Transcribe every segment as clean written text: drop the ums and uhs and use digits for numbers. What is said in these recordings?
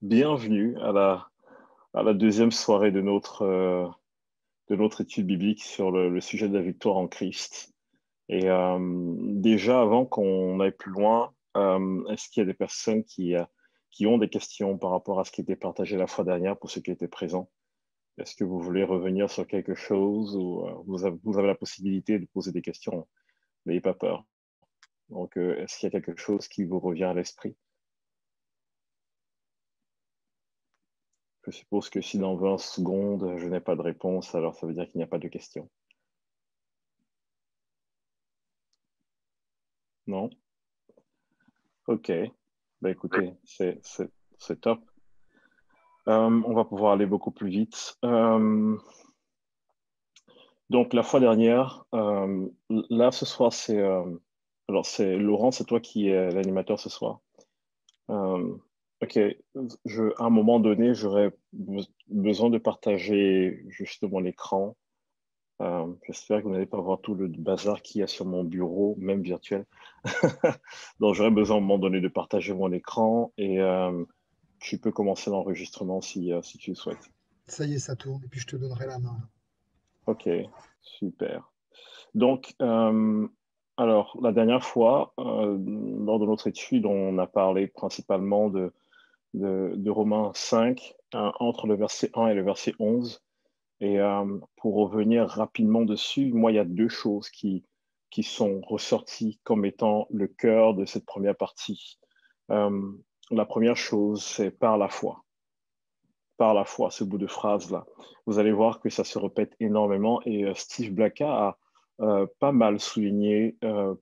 bienvenue à la deuxième soirée de notre étude biblique sur le sujet de la victoire en Christ. Et déjà, avant qu'on aille plus loin, est-ce qu'il y a des personnes qui ont des questions par rapport à ce qui était partagé la fois dernière pour ceux qui étaient présents? Est-ce que vous voulez revenir sur quelque chose ou vous avez la possibilité de poser des questions? N'ayez pas peur. Donc, est-ce qu'il y a quelque chose qui vous revient à l'esprit? Je suppose que si dans 20 secondes, je n'ai pas de réponse, alors ça veut dire qu'il n'y a pas de question. Non? OK. Ben, écoutez, c'est top. On va pouvoir aller beaucoup plus vite. Donc, la fois dernière, là, ce soir, alors, c'est Laurent, c'est toi qui es l'animateur ce soir. Euh, OK. À un moment donné, j'aurais besoin de partager justement l'écran. J'espère que vous n'allez pas voir tout le bazar qu'il y a sur mon bureau, même virtuel. Donc, j'aurais besoin à un moment donné de partager mon écran et tu peux commencer l'enregistrement si tu le souhaites. Ça y est, ça tourne, et puis je te donnerai la main. OK, super. Donc, alors, la dernière fois, lors de notre étude, on a parlé principalement de Romains 5, entre le verset 1 et le verset 11. Et pour revenir rapidement dessus, moi, il y a deux choses qui sont ressorties comme étant le cœur de cette première partie. Euh, la première chose, c'est par la foi. Par la foi, ce bout de phrase-là. Vous allez voir que ça se répète énormément et Steve Blacka a pas mal souligné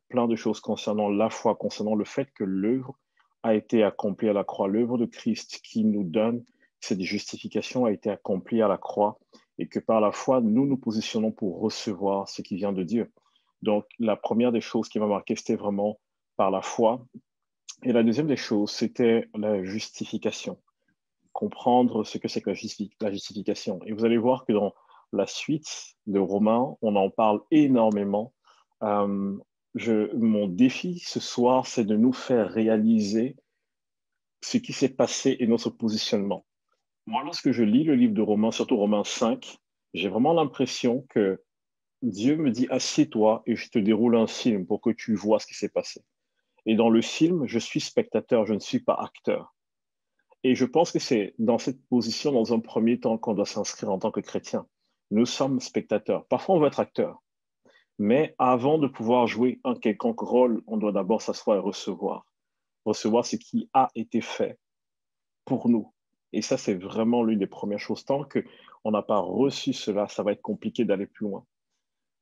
plein de choses concernant la foi, concernant le fait que l'œuvre a été accomplie à la croix. L'œuvre de Christ qui nous donne cette justification a été accomplie à la croix et que par la foi, nous nous positionnons pour recevoir ce qui vient de Dieu. Donc, la première des choses qui m'a marqué, c'était vraiment par la foi. Et la deuxième des choses, c'était la justification, comprendre ce que c'est que la justification. Et vous allez voir que dans la suite de Romains, on en parle énormément. Euh, mon défi ce soir, c'est de nous faire réaliser ce qui s'est passé et notre positionnement. Moi, lorsque je lis le livre de Romains, surtout Romains 5, j'ai vraiment l'impression que Dieu me dit, assieds-toi et je te déroule un film pour que tu vois ce qui s'est passé. Et dans le film, je suis spectateur, je ne suis pas acteur. Et je pense que c'est dans cette position, dans un premier temps, qu'on doit s'inscrire en tant que chrétien. Nous sommes spectateurs. Parfois, on veut être acteur. Mais avant de pouvoir jouer un quelconque rôle, on doit d'abord s'asseoir et recevoir. Recevoir ce qui a été fait pour nous. Et ça, c'est vraiment l'une des premières choses. Tant qu'on n'a pas reçu cela, ça va être compliqué d'aller plus loin.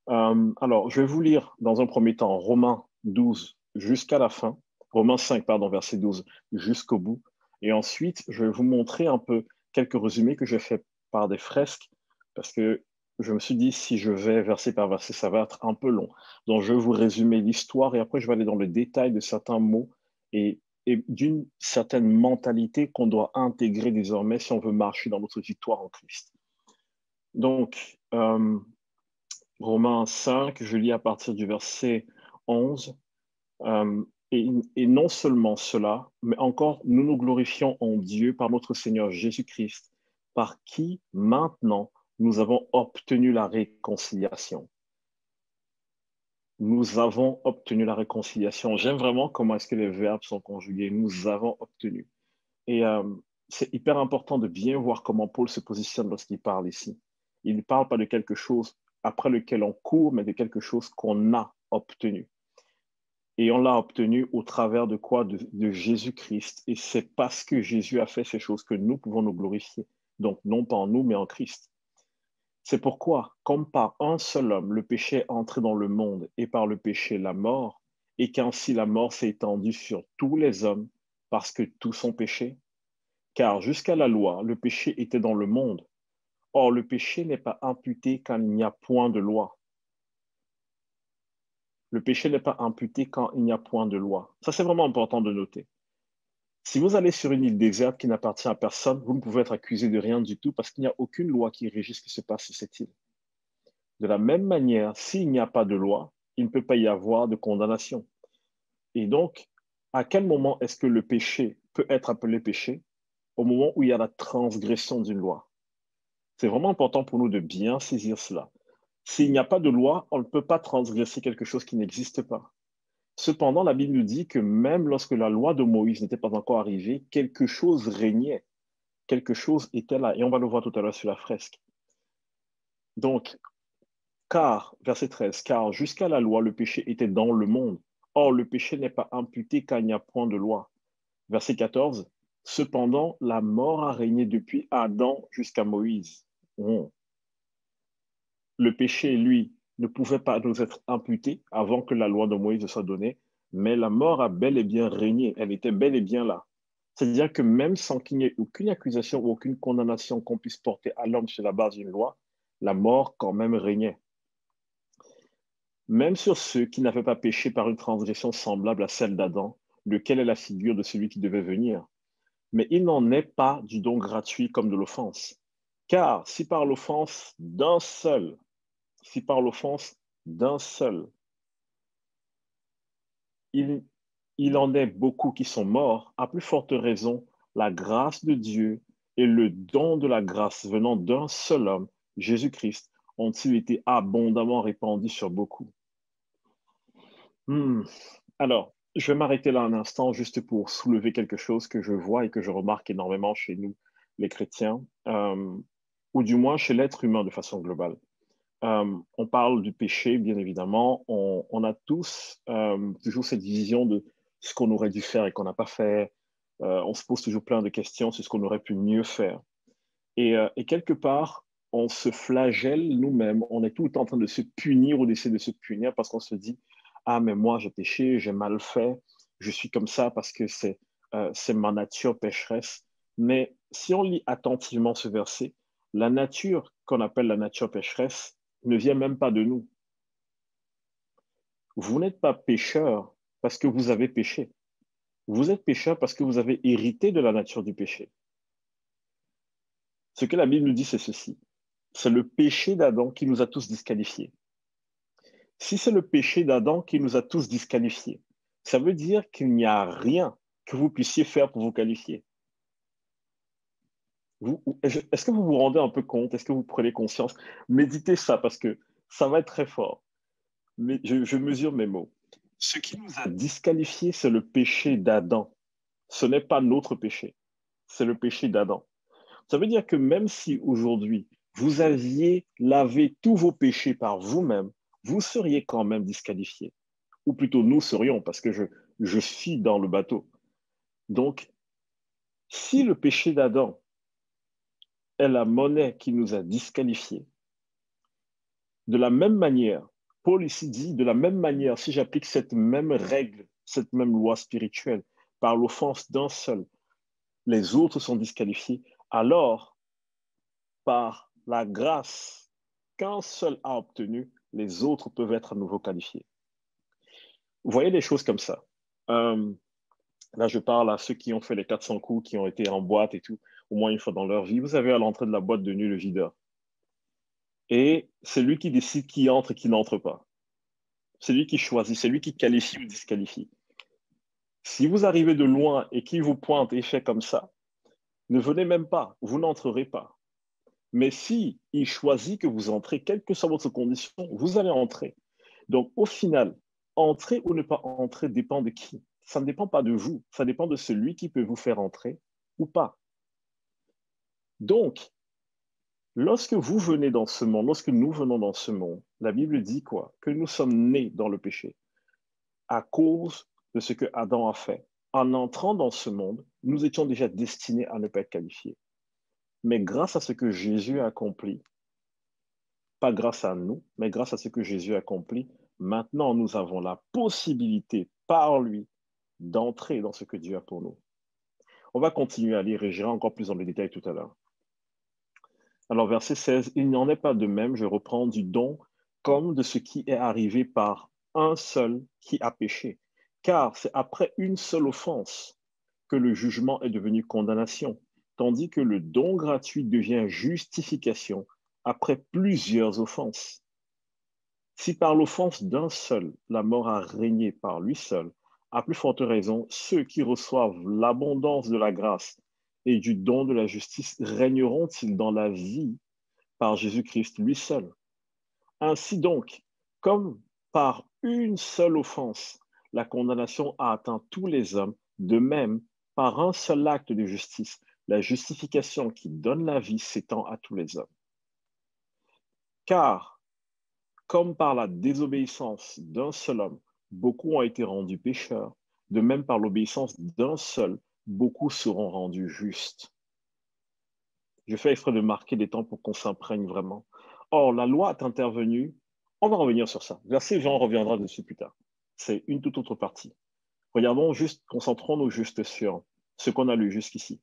Alors, je vais vous lire dans un premier temps Romains 12 jusqu'à la fin. Romains 5, pardon, verset 12 jusqu'au bout. Et ensuite, je vais vous montrer un peu quelques résumés que j'ai fait par des fresques parce que je me suis dit, si je vais verset par verset, ça va être un peu long. Donc, je vais vous résumer l'histoire et après, je vais aller dans le détail de certains mots et d'une certaine mentalité qu'on doit intégrer désormais si on veut marcher dans notre victoire en Christ. Donc, Romains 5, je lis à partir du verset 11. Euh, et non seulement cela, mais encore nous nous glorifions en Dieu par notre Seigneur Jésus-Christ, par qui maintenant nous avons obtenu la réconciliation. Nous avons obtenu la réconciliation. J'aime vraiment comment est-ce que les verbes sont conjugués. Nous avons obtenu. Et c'est hyper important de bien voir comment Paul se positionne lorsqu'il parle ici. Il ne parle pas de quelque chose après lequel on court, mais de quelque chose qu'on a obtenu. Et on l'a obtenu au travers de quoi? De Jésus-Christ. Et c'est parce que Jésus a fait ces choses que nous pouvons nous glorifier. Donc, non pas en nous, mais en Christ. C'est pourquoi, comme par un seul homme, le péché est entré dans le monde et par le péché, la mort, et qu'ainsi la mort s'est étendue sur tous les hommes parce que tous ont péché. Car jusqu'à la loi, le péché était dans le monde. Or, le péché n'est pas imputé quand il n'y a point de loi. Le péché n'est pas imputé quand il n'y a point de loi. Ça, c'est vraiment important de noter. Si vous allez sur une île déserte qui n'appartient à personne, vous ne pouvez être accusé de rien du tout parce qu'il n'y a aucune loi qui régisse ce qui se passe sur cette île. De la même manière, s'il n'y a pas de loi, il ne peut pas y avoir de condamnation. Et donc, à quel moment est-ce que le péché peut être appelé péché? au moment où il y a la transgression d'une loi. C'est vraiment important pour nous de bien saisir cela. S'il n'y a pas de loi, on ne peut pas transgresser quelque chose qui n'existe pas. Cependant, la Bible nous dit que même lorsque la loi de Moïse n'était pas encore arrivée, quelque chose régnait, quelque chose était là, et on va le voir tout à l'heure sur la fresque. Donc, verset 13, car jusqu'à la loi, le péché était dans le monde. Or, le péché n'est pas imputé car il n'y a point de loi. Verset 14, cependant, la mort a régné depuis Adam jusqu'à Moïse. Oh. Le péché, lui, ne pouvait pas nous être imputé avant que la loi de Moïse soit donnée, mais la mort a bel et bien régné, elle était bel et bien là. C'est-à-dire que même sans qu'il n'y ait aucune accusation ou aucune condamnation qu'on puisse porter à l'homme sur la base d'une loi, la mort quand même régnait. Même sur ceux qui n'avaient pas péché par une transgression semblable à celle d'Adam, lequel est la figure de celui qui devait venir. Mais il n'en est pas du don gratuit comme de l'offense. Car si par l'offense d'un seul, si par l'offense d'un seul, il, il en est beaucoup qui sont morts, à plus forte raison, la grâce de Dieu et le don de la grâce venant d'un seul homme, Jésus-Christ, ont-ils été abondamment répandus sur beaucoup. Alors, je vais m'arrêter là un instant juste pour soulever quelque chose que je vois et que je remarque énormément chez nous, les chrétiens, ou du moins chez l'être humain de façon globale. On parle du péché, bien évidemment. On a tous toujours cette vision de ce qu'on aurait dû faire et qu'on n'a pas fait. On se pose toujours plein de questions sur ce qu'on aurait pu mieux faire. Et quelque part, on se flagelle nous-mêmes. On est tout le temps en train de se punir ou d'essayer de se punir parce qu'on se dit, ah, mais moi, j'ai péché, j'ai mal fait, je suis comme ça parce que c'est ma nature pécheresse. Mais si on lit attentivement ce verset, la nature qu'on appelle la nature pécheresse ne vient même pas de nous. Vous n'êtes pas pécheur parce que vous avez péché. Vous êtes pécheur parce que vous avez hérité de la nature du péché. Ce que la Bible nous dit, c'est ceci. C'est le péché d'Adam qui nous a tous disqualifiés. Si c'est le péché d'Adam qui nous a tous disqualifiés, ça veut dire qu'il n'y a rien que vous puissiez faire pour vous qualifier. Est-ce que vous vous rendez un peu compte? Est-ce que vous prenez conscience? Méditez ça parce que ça va être très fort. Mais je mesure mes mots. Ce qui nous a disqualifiés, c'est le péché d'Adam. Ce n'est pas notre péché, c'est le péché d'Adam. Ça veut dire que même si aujourd'hui, vous aviez lavé tous vos péchés par vous-même, vous seriez quand même disqualifié. Ou plutôt, nous serions, parce que je suis dans le bateau. Donc, si le péché d'Adam est la monnaie qui nous a disqualifiés, de la même manière, Paul ici dit, de la même manière, si j'applique cette même règle, cette même loi spirituelle, par l'offense d'un seul, les autres sont disqualifiés, alors, par la grâce qu'un seul a obtenue, les autres peuvent être à nouveau qualifiés. Vous voyez des choses comme ça. Là, je parle à ceux qui ont fait les 400 coups, qui ont été en boîte et tout, au moins une fois dans leur vie. Vous avez à l'entrée de la boîte de nuit le videur. Et c'est lui qui décide qui entre et qui n'entre pas. C'est lui qui choisit, c'est lui qui qualifie ou disqualifie. Si vous arrivez de loin et qu'il vous pointe et fait comme ça, ne venez même pas, vous n'entrerez pas. Mais si il choisit que vous entrez, quelle que soit votre condition, vous allez entrer. Donc, au final, entrer ou ne pas entrer dépend de qui? Ça ne dépend pas de vous, ça dépend de celui qui peut vous faire entrer ou pas. Donc, lorsque vous venez dans ce monde, lorsque nous venons dans ce monde, la Bible dit quoi? Que nous sommes nés dans le péché à cause de ce que Adam a fait. En entrant dans ce monde, nous étions déjà destinés à ne pas être qualifiés. Mais grâce à ce que Jésus a accompli, pas grâce à nous, mais grâce à ce que Jésus a accompli, maintenant nous avons la possibilité par lui d'entrer dans ce que Dieu a pour nous. On va continuer à lire et j'irai encore plus dans le détail tout à l'heure. Alors, verset 16, il n'en est pas de même, je reprends, du don comme de ce qui est arrivé par un seul qui a péché. Car c'est après une seule offense que le jugement est devenu condamnation, tandis que le don gratuit devient justification après plusieurs offenses. Si par l'offense d'un seul, la mort a régné par lui seul, à plus forte raison, ceux qui reçoivent l'abondance de la grâce et du don de la justice régneront-ils dans la vie par Jésus-Christ lui seul. Ainsi donc, comme par une seule offense, la condamnation a atteint tous les hommes, de même, par un seul acte de justice, la justification qui donne la vie s'étend à tous les hommes. Car, comme par la désobéissance d'un seul homme, beaucoup ont été rendus pécheurs, de même par l'obéissance d'un seul, beaucoup seront rendus justes. Je fais exprès de marquer des temps pour qu'on s'imprègne vraiment. Or, la loi est intervenue. On va revenir sur ça. Verset Jean reviendra dessus plus tard. C'est une toute autre partie. Regardons juste, concentrons-nous juste sur ce qu'on a lu jusqu'ici.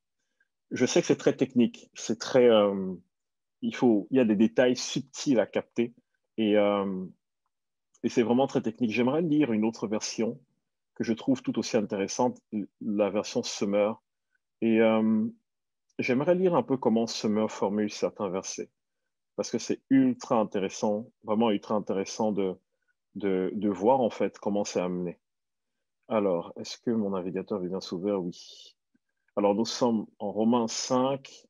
Je sais que c'est très technique, c'est très, il y a des détails subtils à capter et, euh, et c'est vraiment très technique. J'aimerais lire une autre version que je trouve tout aussi intéressante, la version Summer. Et j'aimerais lire un peu comment Summer formule certains versets, parce que c'est ultra intéressant, vraiment ultra intéressant de voir en fait comment c'est amené. Alors, est-ce que mon navigateur est bien s'ouvrir? Oui. Alors, nous sommes en Romains 5.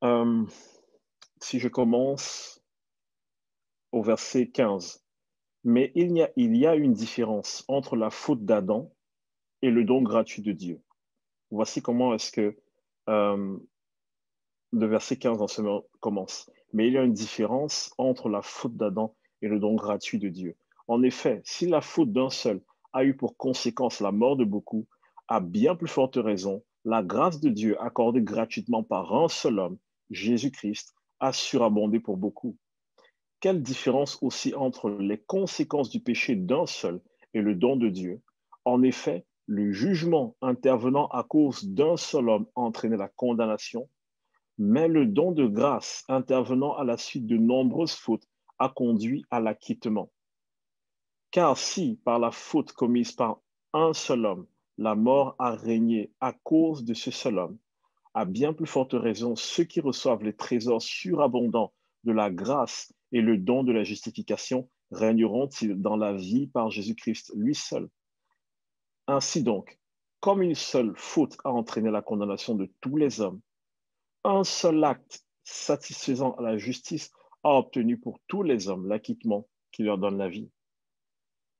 Euh, si je commence au verset 15. Mais il y a une différence entre la faute d'Adam et le don gratuit de Dieu. Voici comment est-ce que euh, le verset 15 dans ce commence. Mais il y a une différence entre la faute d'Adam et le don gratuit de Dieu. En effet, si la faute d'un seul a eu pour conséquence la mort de beaucoup, à bien plus forte raison, la grâce de Dieu accordée gratuitement par un seul homme, Jésus-Christ, a surabondé pour beaucoup. Quelle différence aussi entre les conséquences du péché d'un seul et le don de Dieu. En effet, le jugement intervenant à cause d'un seul homme entraînait la condamnation, mais le don de grâce intervenant à la suite de nombreuses fautes a conduit à l'acquittement. Car si, par la faute commise par un seul homme, la mort a régné à cause de ce seul homme, à bien plus forte raison, ceux qui reçoivent les trésors surabondants de la grâce et le don de la justification régneront-ils dans la vie par Jésus-Christ lui seul. Ainsi donc, comme une seule faute a entraîné la condamnation de tous les hommes, un seul acte satisfaisant à la justice a obtenu pour tous les hommes l'acquittement qui leur donne la vie.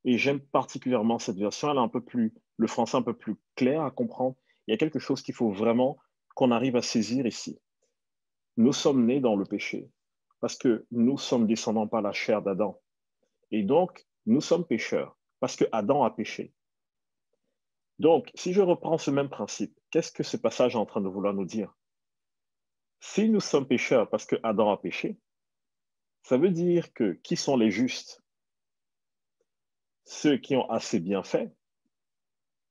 Et j'aime particulièrement cette version, elle est un peu plus, le français un peu plus clair à comprendre. Il y a quelque chose qu'il faut vraiment qu'on arrive à saisir ici. Nous sommes nés dans le péché parce que nous sommes descendants par la chair d'Adam. Et donc, nous sommes pécheurs parce que Adam a péché. Donc, si je reprends ce même principe, qu'est-ce que ce passage est en train de vouloir nous dire? Si nous sommes pécheurs parce que Adam a péché, ça veut dire que qui sont les justes? Ceux qui ont assez bien fait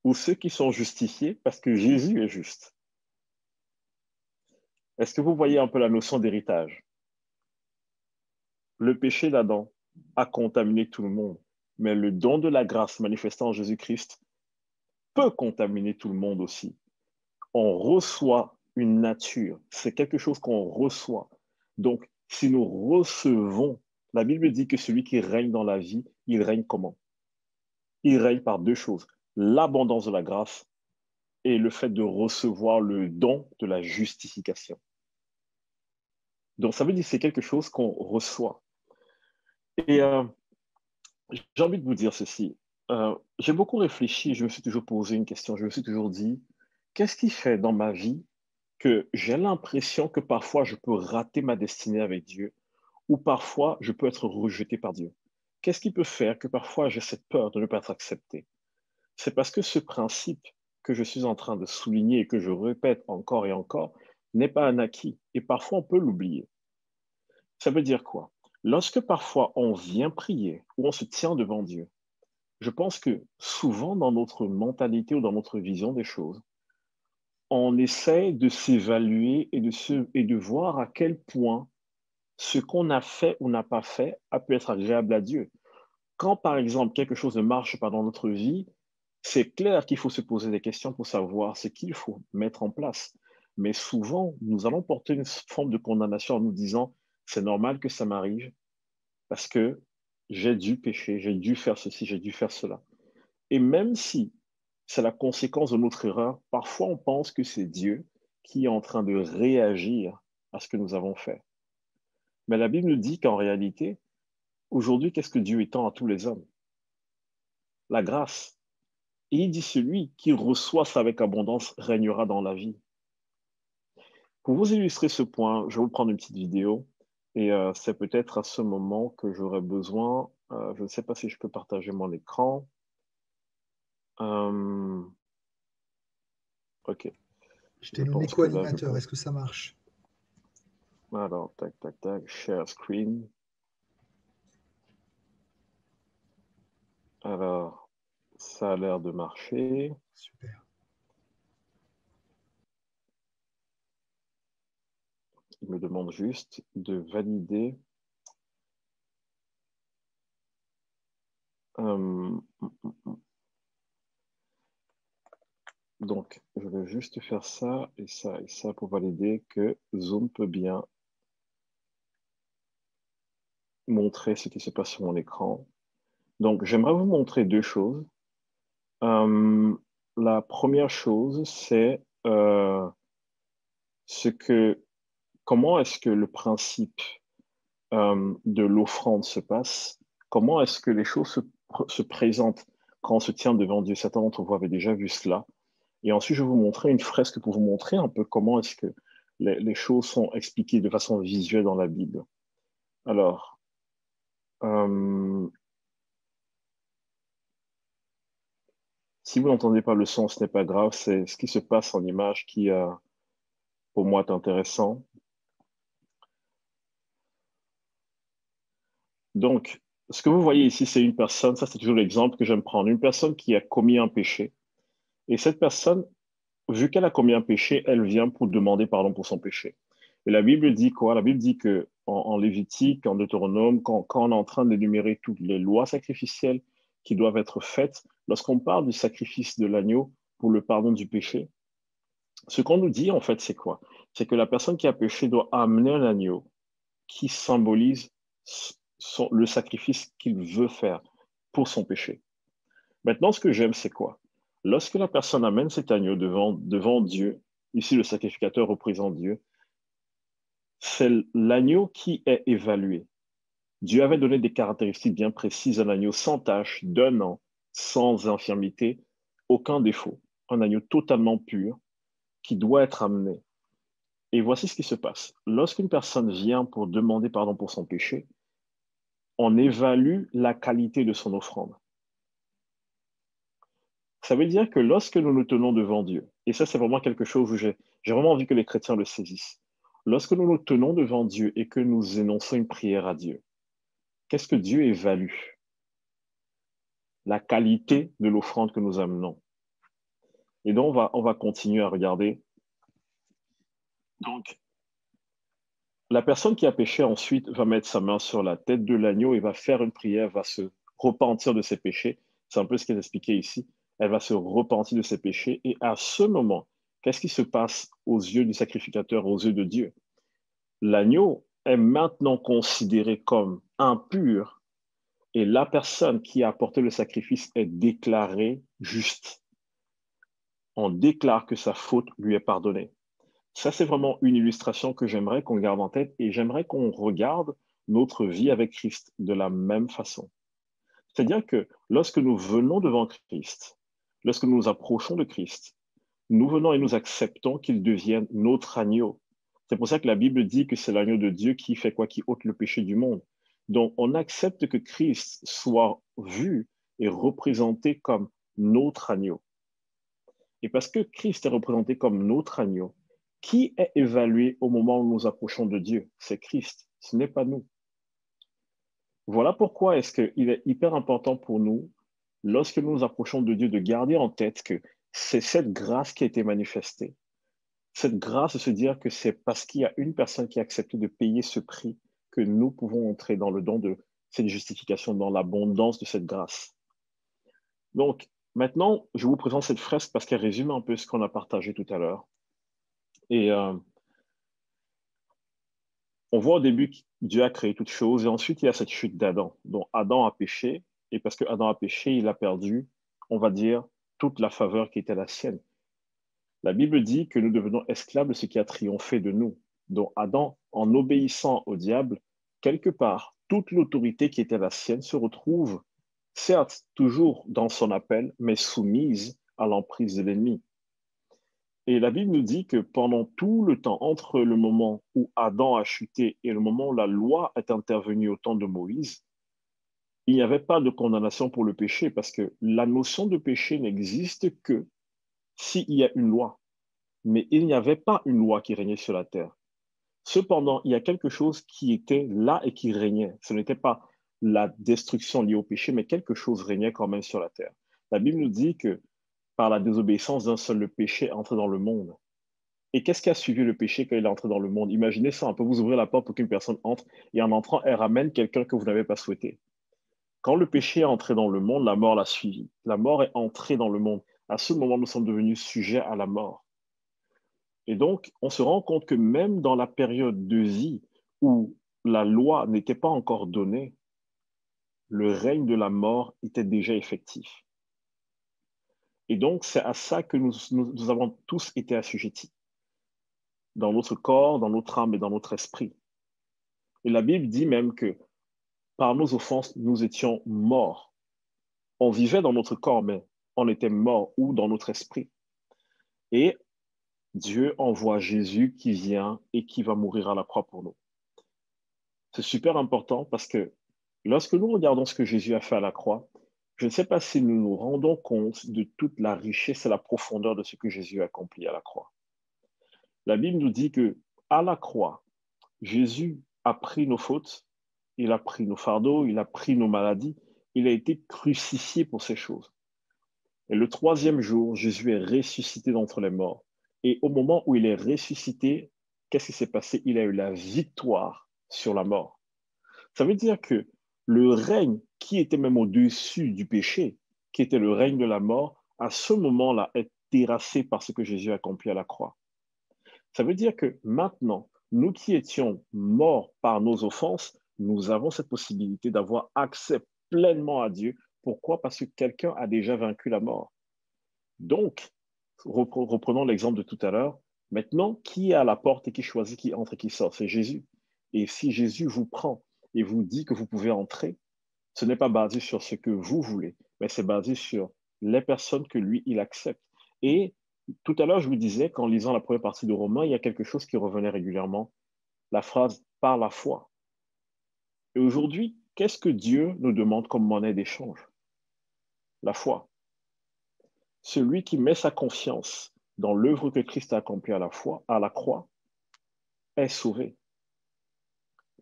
ou ceux qui sont justifiés parce que Jésus est juste? Est-ce que vous voyez un peu la notion d'héritage? Le péché d'Adam a contaminé tout le monde, mais le don de la grâce manifestant en Jésus-Christ peut contaminer tout le monde aussi. On reçoit une nature, c'est quelque chose qu'on reçoit. Donc, si nous recevons, la Bible dit que celui qui règne dans la vie, il règne comment? Il règne par deux choses, l'abondance de la grâce et le fait de recevoir le don de la justification. Donc, ça veut dire que c'est quelque chose qu'on reçoit. Et j'ai envie de vous dire ceci. J'ai beaucoup réfléchi, je me suis toujours posé une question, je me suis toujours dit, qu'est-ce qui fait dans ma vie que j'ai l'impression que parfois je peux rater ma destinée avec Dieu ou parfois je peux être rejeté par Dieu? Qu'est-ce qui peut faire que parfois j'ai cette peur de ne pas être accepté? C'est parce que ce principe que je suis en train de souligner et que je répète encore et encore n'est pas un acquis et parfois on peut l'oublier. Ça veut dire quoi? Lorsque parfois on vient prier ou on se tient devant Dieu, je pense que souvent dans notre mentalité ou dans notre vision des choses, on essaie de s'évaluer et de voir à quel point ce qu'on a fait ou n'a pas fait a pu être agréable à Dieu. Quand, par exemple, quelque chose ne marche pas dans notre vie, c'est clair qu'il faut se poser des questions pour savoir ce qu'il faut mettre en place. Mais souvent, nous allons porter une forme de condamnation en nous disant, c'est normal que ça m'arrive parce que j'ai dû pécher, j'ai dû faire ceci, j'ai dû faire cela. Et même si c'est la conséquence de notre erreur. Parfois, on pense que c'est Dieu qui est en train de réagir à ce que nous avons fait. Mais la Bible nous dit qu'en réalité, aujourd'hui, qu'est-ce que Dieu étend à tous les hommes? La grâce. Et il dit, celui qui reçoit ça avec abondance régnera dans la vie. Pour vous illustrer ce point, je vais vous prendre une petite vidéo. Et c'est peut-être à ce moment que j'aurai besoin. Je ne sais pas si je peux partager mon écran. OK. Je t'ai Je nommé pense que là, je co-animateur. peux. Est-ce que ça marche? Alors, tac, tac, tac, share screen. Alors, ça a l'air de marcher. Super. Il me demande juste de valider. Donc, je vais juste faire ça et ça pour valider que Zoom peut bien montrer ce qui se passe sur mon écran. Donc, j'aimerais vous montrer deux choses. La première chose, c'est comment est-ce que le principe de l'offrande se passe, comment est-ce que les choses se présentent quand on se tient devant Dieu. Certains d'entre vous avez déjà vu cela. Et ensuite, je vais vous montrer une fresque pour vous montrer un peu comment est-ce que les choses sont expliquées de façon visuelle dans la Bible. Alors, si vous n'entendez pas le son, ce n'est pas grave, c'est ce qui se passe en image qui, pour moi, est intéressant. Donc, ce que vous voyez ici, c'est une personne, ça c'est toujours l'exemple que j'aime prendre, une personne qui a commis un péché. Et cette personne, vu qu'elle a commis un péché, elle vient pour demander pardon pour son péché. Et la Bible dit quoi? La Bible dit que en Lévitique, en Deutéronome, quand on est en train d'énumérer toutes les lois sacrificielles qui doivent être faites, lorsqu'on parle du sacrifice de l'agneau pour le pardon du péché, ce qu'on nous dit en fait, c'est quoi? C'est que la personne qui a péché doit amener un agneau qui symbolise le sacrifice qu'il veut faire pour son péché. Maintenant, ce que j'aime, c'est quoi? Lorsque la personne amène cet agneau devant Dieu, ici le sacrificateur représente Dieu, c'est l'agneau qui est évalué. Dieu avait donné des caractéristiques bien précises, un agneau sans tache, d'un an, sans infirmité, aucun défaut, un agneau totalement pur qui doit être amené. Et voici ce qui se passe. Lorsqu'une personne vient pour demander pardon pour son péché, on évalue la qualité de son offrande. Ça veut dire que lorsque nous nous tenons devant Dieu, et ça c'est vraiment quelque chose où j'ai vraiment envie que les chrétiens le saisissent, lorsque nous nous tenons devant Dieu et que nous énonçons une prière à Dieu, qu'est-ce que Dieu évalue? La qualité de l'offrande que nous amenons. Et donc on va continuer à regarder. Donc, la personne qui a péché ensuite va mettre sa main sur la tête de l'agneau et va faire une prière, va se repentir de ses péchés. C'est un peu ce qui est expliqué ici. Elle va se repentir de ses péchés. Et à ce moment, qu'est-ce qui se passe aux yeux du sacrificateur, aux yeux de Dieu? L'agneau est maintenant considéré comme impur et la personne qui a apporté le sacrifice est déclarée juste. On déclare que sa faute lui est pardonnée. Ça, c'est vraiment une illustration que j'aimerais qu'on garde en tête et j'aimerais qu'on regarde notre vie avec Christ de la même façon. C'est-à-dire que lorsque nous venons devant Christ, lorsque nous nous approchons de Christ, nous venons et nous acceptons qu'il devienne notre agneau. C'est pour ça que la Bible dit que c'est l'agneau de Dieu qui fait quoi? Qui ôte le péché du monde. Donc, on accepte que Christ soit vu et représenté comme notre agneau. Et parce que Christ est représenté comme notre agneau, qui est évalué au moment où nous nous approchons de Dieu? C'est Christ, ce n'est pas nous. Voilà pourquoi est-ce qu'il est hyper important pour nous, lorsque nous nous approchons de Dieu, de garder en tête que c'est cette grâce qui a été manifestée. Cette grâce de se dire que c'est parce qu'il y a une personne qui a accepté de payer ce prix que nous pouvons entrer dans le don de cette justification, dans l'abondance de cette grâce. Donc, maintenant, je vous présente cette fresque parce qu'elle résume un peu ce qu'on a partagé tout à l'heure. Et on voit au début que Dieu a créé toutes choses et ensuite il y a cette chute d'Adam. Donc Adam a péché et parce que Adam a péché, il a perdu, on va dire, toute la faveur qui était la sienne. La Bible dit que nous devenons esclaves de ce qui a triomphé de nous. Donc Adam, en obéissant au diable, quelque part, toute l'autorité qui était la sienne se retrouve, certes, toujours dans son appel, mais soumise à l'emprise de l'ennemi. Et la Bible nous dit que pendant tout le temps, entre le moment où Adam a chuté et le moment où la loi est intervenue au temps de Moïse, il n'y avait pas de condamnation pour le péché parce que la notion de péché n'existe que s'il y a une loi. Mais il n'y avait pas une loi qui régnait sur la terre. Cependant, il y a quelque chose qui était là et qui régnait. Ce n'était pas la destruction liée au péché, mais quelque chose régnait quand même sur la terre. La Bible nous dit que par la désobéissance d'un seul, le péché est entré dans le monde. Et qu'est-ce qui a suivi le péché quand il est entré dans le monde? Imaginez ça un peu, vous ouvrez la porte pour qu'une personne entre et en entrant, elle ramène quelqu'un que vous n'avez pas souhaité. Quand le péché est entré dans le monde, la mort l'a suivi. La mort est entrée dans le monde. À ce moment, nous sommes devenus sujets à la mort. Et donc, on se rend compte que même dans la période de vie où la loi n'était pas encore donnée, le règne de la mort était déjà effectif. Et donc, c'est à ça que nous avons tous été assujettis, dans notre corps, dans notre âme et dans notre esprit. Et la Bible dit même que par nos offenses, nous étions morts. On vivait dans notre corps, mais on était mort ou dans notre esprit. Et Dieu envoie Jésus qui vient et qui va mourir à la croix pour nous. C'est super important parce que lorsque nous regardons ce que Jésus a fait à la croix, je ne sais pas si nous nous rendons compte de toute la richesse et la profondeur de ce que Jésus a accompli à la croix. La Bible nous dit que à la croix, Jésus a pris nos fautes, il a pris nos fardeaux, il a pris nos maladies, il a été crucifié pour ces choses. Et le troisième jour, Jésus est ressuscité d'entre les morts. Et au moment où il est ressuscité, qu'est-ce qui s'est passé? Il a eu la victoire sur la mort. Ça veut dire que le règne qui était même au-dessus du péché, qui était le règne de la mort, à ce moment-là est terrassé par ce que Jésus a accompli à la croix. Ça veut dire que maintenant, nous qui étions morts par nos offenses, nous avons cette possibilité d'avoir accès pleinement à Dieu. Pourquoi? Parce que quelqu'un a déjà vaincu la mort. Donc, reprenons l'exemple de tout à l'heure. Maintenant, qui est à la porte et qui choisit qui entre et qui sort? C'est Jésus. Et si Jésus vous prend et vous dit que vous pouvez entrer, ce n'est pas basé sur ce que vous voulez, mais c'est basé sur les personnes que lui, il accepte. Et tout à l'heure, je vous disais qu'en lisant la première partie de Romains, il y a quelque chose qui revenait régulièrement, la phrase par la foi. Et aujourd'hui, qu'est-ce que Dieu nous demande comme monnaie d'échange? La foi. Celui qui met sa confiance dans l'œuvre que Christ a accomplie à la croix, est sauvé.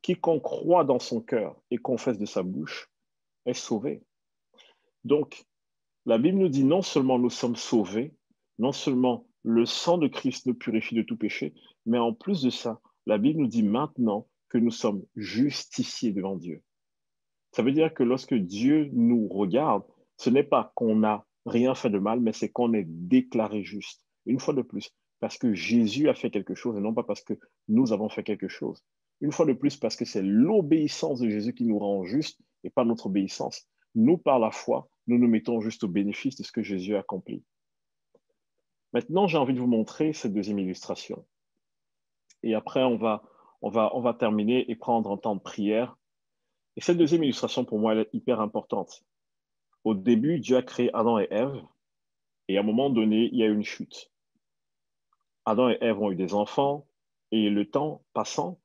Quiconque croit dans son cœur et confesse de sa bouche est sauvé. Donc, la Bible nous dit non seulement nous sommes sauvés, non seulement le sang de Christ nous purifie de tout péché, mais en plus de ça, la Bible nous dit maintenant que nous sommes justifiés devant Dieu. Ça veut dire que lorsque Dieu nous regarde, ce n'est pas qu'on n'a rien fait de mal, mais c'est qu'on est déclaré juste. Une fois de plus, parce que Jésus a fait quelque chose et non pas parce que nous avons fait quelque chose. Une fois de plus, parce que c'est l'obéissance de Jésus qui nous rend juste et pas notre obéissance. Nous, par la foi, nous nous mettons juste au bénéfice de ce que Jésus a accompli. Maintenant, j'ai envie de vous montrer cette deuxième illustration. Et après, on va terminer et prendre un temps de prière. Et cette deuxième illustration, pour moi, elle est hyper importante. Au début, Dieu a créé Adam et Ève, et à un moment donné, il y a eu une chute. Adam et Ève ont eu des enfants, et le temps passant,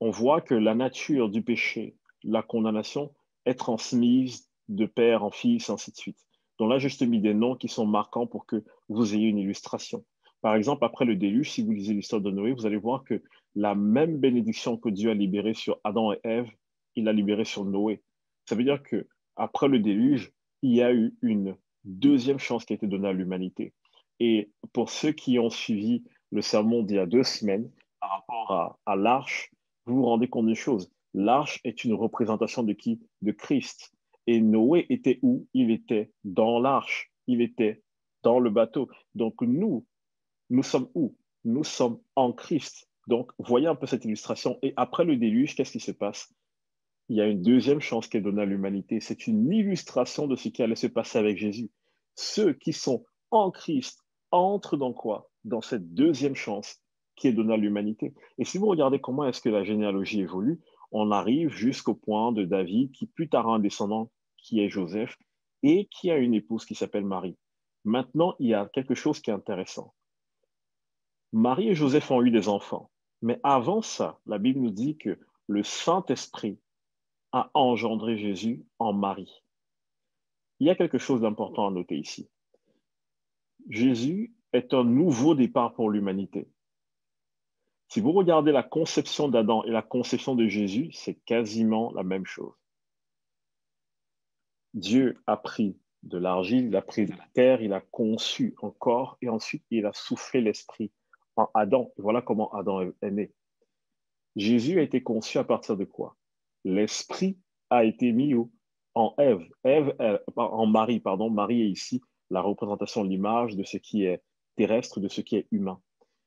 on voit que la nature du péché, la condamnation, est transmise de père en fils, ainsi de suite. Donc là, juste mis des noms qui sont marquants pour que vous ayez une illustration. Par exemple, après le déluge, si vous lisez l'histoire de Noé, vous allez voir que la même bénédiction que Dieu a libérée sur Adam et Ève, il l'a libérée sur Noé. Ça veut dire que après le déluge, il y a eu une deuxième chance qui a été donnée à l'humanité. Et pour ceux qui ont suivi le sermon d'il y a 2 semaines par rapport à l'arche, vous vous rendez compte d'une chose. L'arche est une représentation de qui? De Christ. Et Noé était où? Il était dans l'arche. Il était dans le bateau. Donc nous sommes où? Nous sommes en Christ. Donc, voyez un peu cette illustration. Et après le déluge, qu'est-ce qui se passe? Il y a une deuxième chance qui est donnée à l'humanité. C'est une illustration de ce qui allait se passer avec Jésus. Ceux qui sont en Christ entrent dans quoi? Dans cette deuxième chance qui est donnée à l'humanité. Et si vous regardez comment est-ce que la généalogie évolue, on arrive jusqu'au point de David, qui plus tard a un descendant qui est Joseph, et qui a une épouse qui s'appelle Marie. Maintenant, il y a quelque chose qui est intéressant. Marie et Joseph ont eu des enfants. Mais avant ça, la Bible nous dit que le Saint-Esprit a engendré Jésus en Marie. Il y a quelque chose d'important à noter ici. Jésus est un nouveau départ pour l'humanité. Si vous regardez la conception d'Adam et la conception de Jésus, c'est quasiment la même chose. Dieu a pris de l'argile, il a pris de la terre, il a conçu un corps et ensuite il a soufflé l'esprit en Adam. Et voilà comment Adam est né. Jésus a été conçu à partir de quoi? L'esprit a été mis où? En Ève. En Marie, pardon. Marie est ici la représentation de l'image de ce qui est terrestre, de ce qui est humain.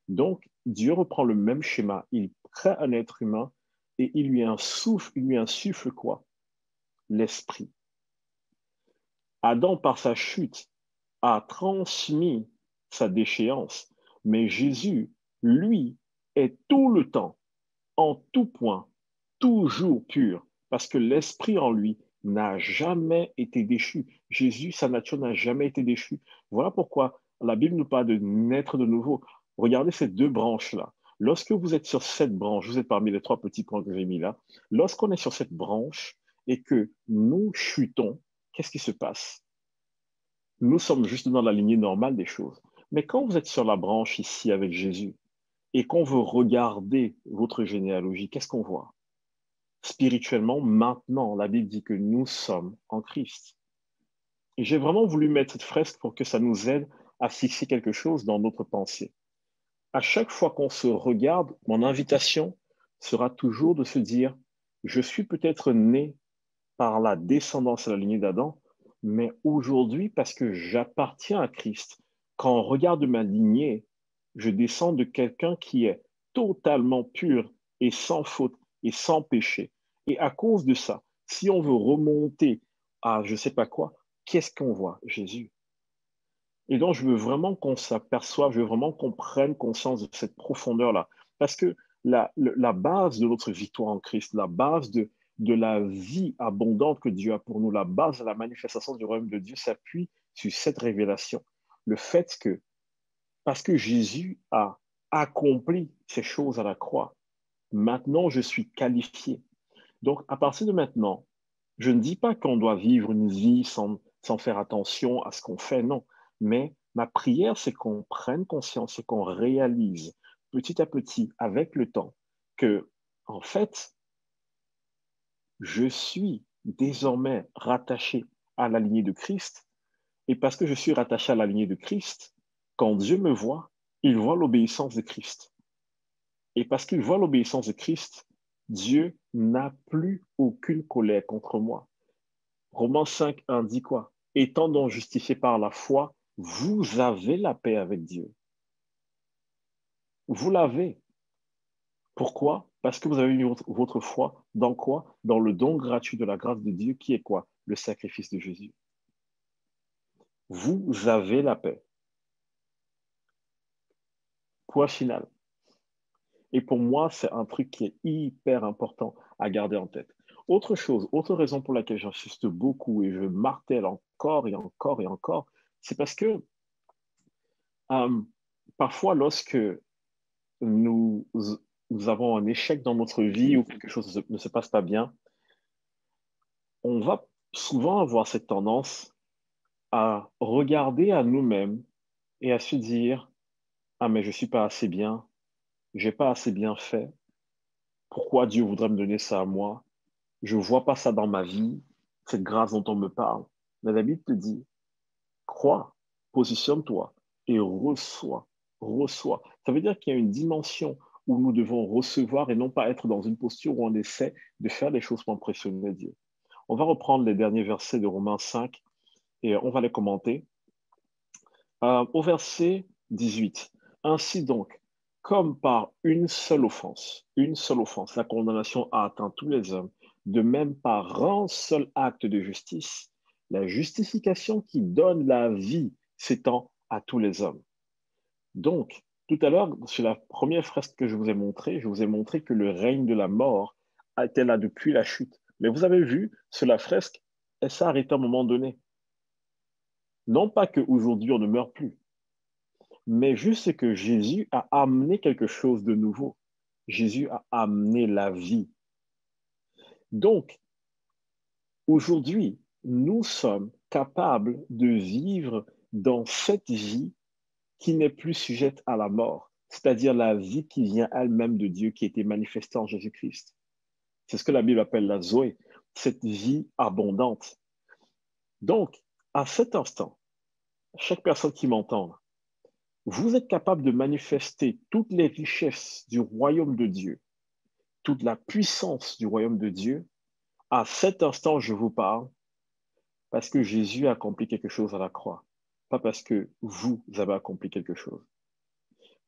Donc, Dieu reprend le même schéma. Il crée un être humain et il lui insuffle quoi? L'esprit. Adam, par sa chute, a transmis sa déchéance, mais Jésus, lui, est tout le temps, en tout point, toujours pur, parce que l'esprit en lui n'a jamais été déchu. Jésus, sa nature n'a jamais été déchue. Voilà pourquoi la Bible nous parle de naître de nouveau. Regardez ces deux branches-là. Lorsque vous êtes sur cette branche, vous êtes parmi les trois petits points que j'ai mis là, lorsqu'on est sur cette branche et que nous chutons, qu'est-ce qui se passe? Nous sommes juste dans la lignée normale des choses. Mais quand vous êtes sur la branche ici avec Jésus et qu'on veut regarder votre généalogie, qu'est-ce qu'on voit? Spirituellement, maintenant, la Bible dit que nous sommes en Christ. Et j'ai vraiment voulu mettre cette fresque pour que ça nous aide à fixer quelque chose dans notre pensée. À chaque fois qu'on se regarde, mon invitation sera toujours de se dire, je suis peut-être né par la descendance à la lignée d'Adam, mais aujourd'hui, parce que j'appartiens à Christ, quand on regarde ma lignée, je descends de quelqu'un qui est totalement pur et sans faute et sans péché. Et à cause de ça, si on veut remonter à je ne sais pas quoi, qu'est-ce qu'on voit? Jésus. Et donc, je veux vraiment qu'on s'aperçoive, je veux vraiment qu'on prenne conscience de cette profondeur-là. Parce que la base de notre victoire en Christ, la base de la vie abondante que Dieu a pour nous, la base de la manifestation du royaume de Dieu s'appuie sur cette révélation. Le fait que, parce que Jésus a accompli ces choses à la croix, maintenant je suis qualifié. Donc, à partir de maintenant, je ne dis pas qu'on doit vivre une vie sans faire attention à ce qu'on fait, non. Mais ma prière, c'est qu'on prenne conscience et qu'on réalise petit à petit, avec le temps, que, en fait, je suis désormais rattaché à la lignée de Christ. Et parce que je suis rattaché à la lignée de Christ, quand Dieu me voit, il voit l'obéissance de Christ. Et parce qu'il voit l'obéissance de Christ, Dieu n'a plus aucune colère contre moi. Romains 5:1 dit quoi? Étant donc justifié par la foi, vous avez la paix avec Dieu. Vous l'avez. Pourquoi? Parce que vous avez mis votre foi dans quoi? Dans le don gratuit de la grâce de Dieu qui est quoi? Le sacrifice de Jésus. Vous avez la paix. Point final. Et pour moi, c'est un truc qui est hyper important à garder en tête. Autre chose, autre raison pour laquelle j'insiste beaucoup et je martèle encore et encore et encore, c'est parce que euh, parfois, lorsque nous, nous avons un échec dans notre vie ou quelque chose ne se passe pas bien, on va souvent avoir cette tendance à regarder à nous-mêmes et à se dire, ah mais je suis pas assez bien, j'ai pas assez bien fait, pourquoi Dieu voudrait me donner ça à moi? Je ne vois pas ça dans ma vie, cette grâce dont on me parle. Mais la Bible te dit, crois, positionne-toi et reçois, reçois. Ça veut dire qu'il y a une dimension où nous devons recevoir et non pas être dans une posture où on essaie de faire des choses pour impressionner Dieu. On va reprendre les derniers versets de Romains 5 et on va les commenter. Au verset 18, ainsi donc, comme par une seule offense, la condamnation a atteint tous les hommes, de même par un seul acte de justice, La justification qui donne la vie s'étend à tous les hommes. Donc, tout à l'heure, sur la première fresque que je vous ai montrée, je vous ai montré que le règne de la mort était là depuis la chute. Mais vous avez vu, sur la fresque, elle s'est arrêtée à un moment donné. Non pas qu'aujourd'hui on ne meurt plus, mais juste que Jésus a amené quelque chose de nouveau. Jésus a amené la vie. Donc, aujourd'hui, nous sommes capables de vivre dans cette vie qui n'est plus sujette à la mort, c'est-à-dire la vie qui vient elle-même de Dieu, qui a été manifestée en Jésus-Christ. C'est ce que la Bible appelle la Zoé, cette vie abondante. Donc, à cet instant, chaque personne qui m'entend, vous êtes capable de manifester toutes les richesses du royaume de Dieu, toute la puissance du royaume de Dieu. À cet instant, je vous parle parce que Jésus a accompli quelque chose à la croix, pas parce que vous avez accompli quelque chose.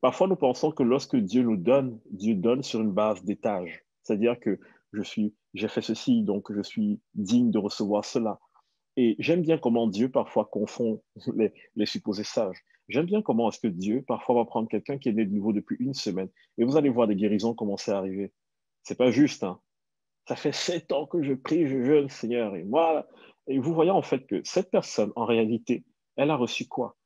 Parfois, nous pensons que lorsque Dieu donne sur une base d'étage. C'est-à-dire que j'ai fait ceci, donc je suis digne de recevoir cela. Et j'aime bien comment Dieu parfois confond les supposés sages. J'aime bien comment est-ce que Dieu parfois va prendre quelqu'un qui est né de nouveau depuis une semaine et vous allez voir des guérisons commencer à arriver. C'est pas juste, hein. Ça fait 7 ans que je prie, je jeûne, Seigneur, et moi. Et vous voyez en fait que cette personne, en réalité, elle a reçu quoi?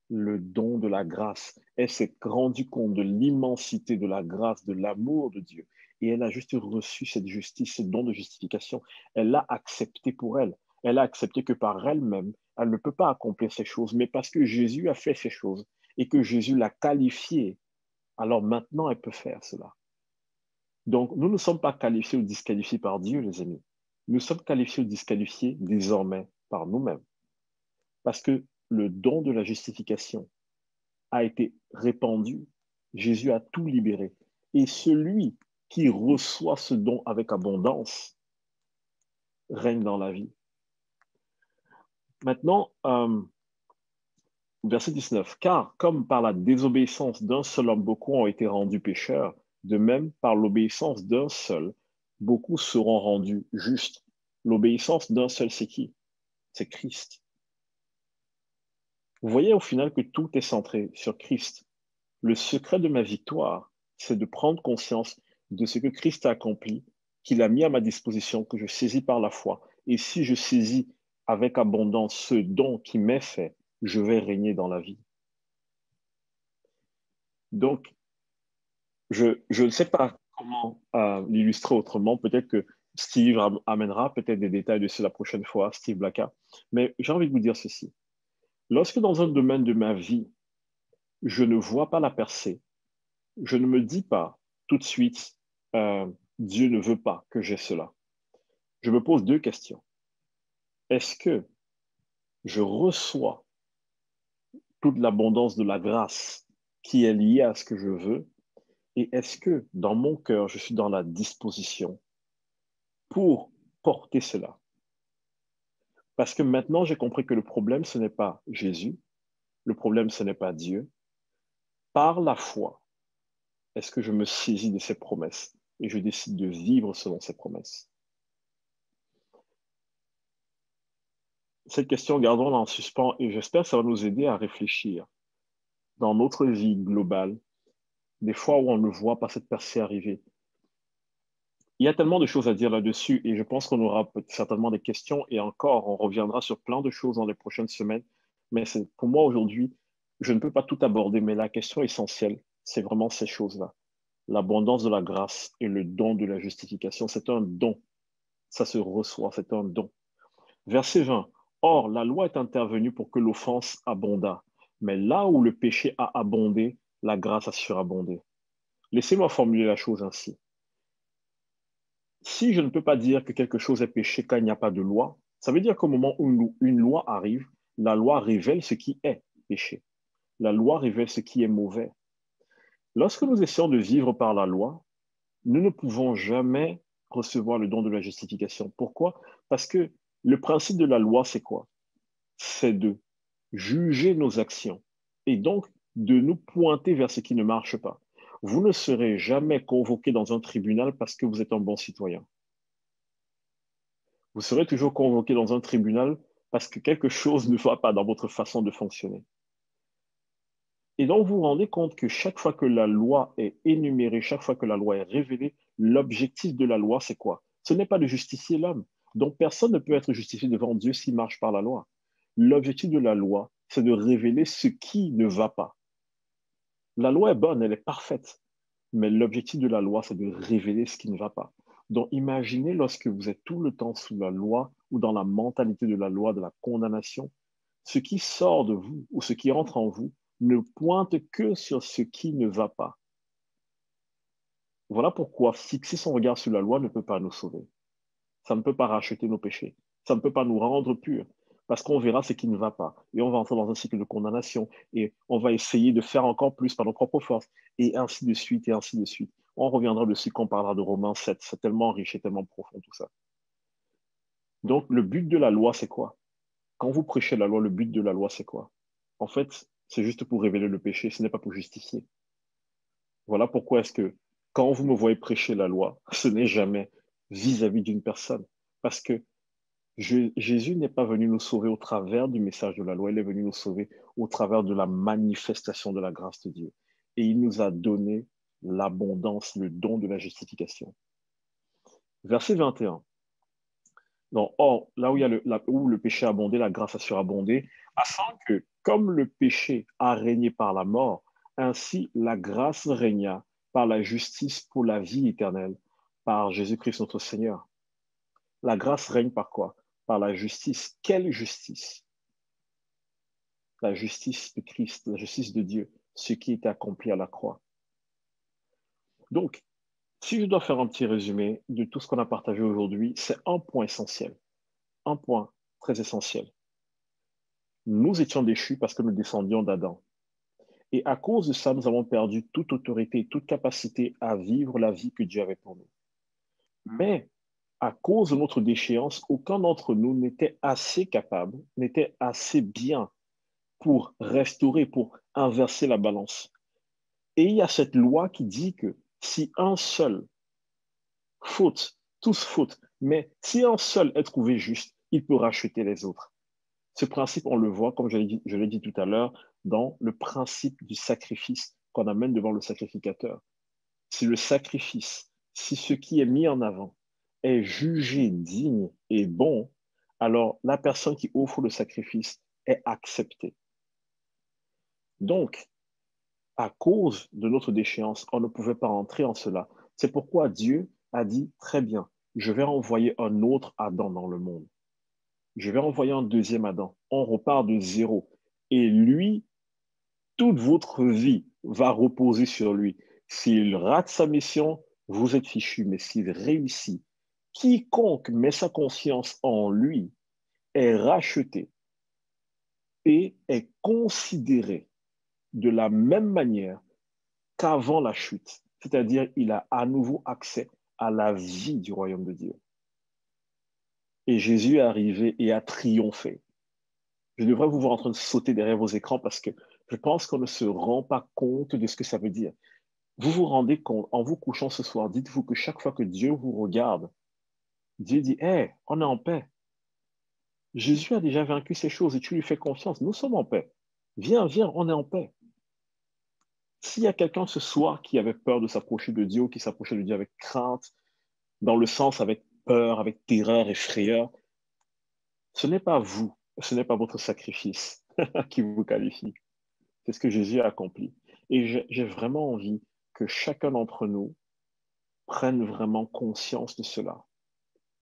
Le don de la grâce. Elle s'est rendue compte de l'immensité de la grâce, de l'amour de Dieu. Et elle a juste reçu cette justice, ce don de justification. Elle l'a accepté pour elle. Elle a accepté que par elle-même, elle ne peut pas accomplir ces choses, mais parce que Jésus a fait ces choses et que Jésus l'a qualifiée, alors maintenant elle peut faire cela. Donc, nous ne sommes pas qualifiés ou disqualifiés par Dieu, les amis. Nous sommes qualifiés ou disqualifiés désormais par nous-mêmes. Parce que le don de la justification a été répandu. Jésus a tout libéré. Et celui qui reçoit ce don avec abondance règne dans la vie. Maintenant, verset 19. Car comme par la désobéissance d'un seul homme, beaucoup ont été rendus pécheurs, de même par l'obéissance d'un seul, beaucoup seront rendus justes. L'obéissance d'un seul, c'est qui? C'est Christ. Vous voyez au final que tout est centré sur Christ. Le secret de ma victoire, c'est de prendre conscience de ce que Christ a accompli, qu'il a mis à ma disposition, que je saisis par la foi. Et si je saisis avec abondance ce don qui m'est fait, je vais régner dans la vie. Donc, je ne sais pas comment l'illustrer autrement. Peut-être que Steve amènera peut-être des détails de cela la prochaine fois, Steve Blacka. Mais j'ai envie de vous dire ceci. Lorsque dans un domaine de ma vie, je ne vois pas la percée, je ne me dis pas tout de suite, Dieu ne veut pas que j'ai cela. Je me pose deux questions. Est-ce que je reçois toute l'abondance de la grâce qui est liée à ce que je veux? Et est-ce que dans mon cœur, je suis dans la disposition pour porter cela? Parce que maintenant, j'ai compris que le problème, ce n'est pas Jésus, le problème, ce n'est pas Dieu. Par la foi, est-ce que je me saisis de ses promesses et je décide de vivre selon ses promesses? Cette question, gardons-la en suspens et j'espère que ça va nous aider à réfléchir dans notre vie globale, des fois où on ne voit pas cette percée arriver. Il y a tellement de choses à dire là-dessus et je pense qu'on aura certainement des questions et encore, on reviendra sur plein de choses dans les prochaines semaines. Mais pour moi aujourd'hui, je ne peux pas tout aborder, mais la question essentielle, c'est vraiment ces choses-là. L'abondance de la grâce et le don de la justification, c'est un don. Ça se reçoit, c'est un don. Verset 20. Or, la loi est intervenue pour que l'offense abondât. Mais là où le péché a abondé, la grâce a surabondé. Laissez-moi formuler la chose ainsi. Si je ne peux pas dire que quelque chose est péché quand il n'y a pas de loi, ça veut dire qu'au moment où une loi arrive, la loi révèle ce qui est péché. La loi révèle ce qui est mauvais. Lorsque nous essayons de vivre par la loi, nous ne pouvons jamais recevoir le don de la justification. Pourquoi? Parce que le principe de la loi, c'est quoi? C'est de juger nos actions et donc de nous pointer vers ce qui ne marche pas. Vous ne serez jamais convoqué dans un tribunal parce que vous êtes un bon citoyen. Vous serez toujours convoqué dans un tribunal parce que quelque chose ne va pas dans votre façon de fonctionner. Et donc, vous vous rendez compte que chaque fois que la loi est énumérée, chaque fois que la loi est révélée, l'objectif de la loi, c'est quoi? Ce n'est pas de justifier l'homme. Donc, personne ne peut être justifié devant Dieu s'il marche par la loi. L'objectif de la loi, c'est de révéler ce qui ne va pas. La loi est bonne, elle est parfaite, mais l'objectif de la loi, c'est de révéler ce qui ne va pas. Donc, imaginez lorsque vous êtes tout le temps sous la loi ou dans la mentalité de la loi, de la condamnation, ce qui sort de vous ou ce qui entre en vous ne pointe que sur ce qui ne va pas. Voilà pourquoi fixer son regard sur la loi ne peut pas nous sauver. Ça ne peut pas racheter nos péchés. Ça ne peut pas nous rendre purs. Parce qu'on verra ce qui ne va pas. Et on va entrer dans un cycle de condamnation. Et on va essayer de faire encore plus par nos propres forces. Et ainsi de suite, et ainsi de suite. On reviendra dessus quand on parlera de Romains 7. C'est tellement riche et tellement profond tout ça. Donc, le but de la loi, c'est quoi? Quand vous prêchez la loi, le but de la loi, c'est quoi? En fait, c'est juste pour révéler le péché, ce n'est pas pour justifier. Voilà pourquoi est-ce que quand vous me voyez prêcher la loi, ce n'est jamais vis-à-vis d'une personne. Parce que Jésus n'est pas venu nous sauver au travers du message de la loi, il est venu nous sauver au travers de la manifestation de la grâce de Dieu. Et il nous a donné l'abondance, le don de la justification. Verset 21. Donc, or, là où, là où le péché a abondé, la grâce a surabondé, afin que, comme le péché a régné par la mort, ainsi la grâce régna par la justice pour la vie éternelle, par Jésus-Christ notre Seigneur. La grâce règne par quoi? Par la justice. Quelle justice? La justice de Christ, la justice de Dieu, ce qui est accompli à la croix. Donc, si je dois faire un petit résumé de tout ce qu'on a partagé aujourd'hui, c'est un point essentiel, un point très essentiel. Nous étions déchus parce que nous descendions d'Adam. Et à cause de ça, nous avons perdu toute autorité, toute capacité à vivre la vie que Dieu avait pour nous. Mais à cause de notre déchéance, aucun d'entre nous n'était assez capable, n'était assez bien pour restaurer, pour inverser la balance. Et il y a cette loi qui dit que si un seul faute, tous fautent, mais si un seul est trouvé juste, il peut racheter les autres. Ce principe, on le voit, comme je l'ai dit tout à l'heure, dans le principe du sacrifice qu'on amène devant le sacrificateur. Si le sacrifice, si ce qui est mis en avant est jugé digne et bon, alors la personne qui offre le sacrifice est acceptée. Donc, à cause de notre déchéance, on ne pouvait pas entrer en cela. C'est pourquoi Dieu a dit, très bien, je vais envoyer un autre Adam dans le monde. Je vais envoyer un deuxième Adam. On repart de zéro. Et lui, toute votre vie va reposer sur lui. S'il rate sa mission, vous êtes fichu. Mais s'il réussit, quiconque met sa confiance en lui est racheté et est considéré de la même manière qu'avant la chute. C'est-à-dire, il a à nouveau accès à la vie du royaume de Dieu. Et Jésus est arrivé et a triomphé. Je devrais vous voir en train de sauter derrière vos écrans parce que je pense qu'on ne se rend pas compte de ce que ça veut dire. Vous vous rendez compte, en vous couchant ce soir, dites-vous que chaque fois que Dieu vous regarde, Dieu dit, hé, on est en paix. Jésus a déjà vaincu ces choses et tu lui fais confiance. Nous sommes en paix. Viens, viens, on est en paix. S'il y a quelqu'un ce soir qui avait peur de s'approcher de Dieu, qui s'approchait de Dieu avec crainte, dans le sens avec peur, avec terreur et frayeur, ce n'est pas vous, ce n'est pas votre sacrifice qui vous qualifie. C'est ce que Jésus a accompli. Et j'ai vraiment envie que chacun d'entre nous prenne vraiment conscience de cela.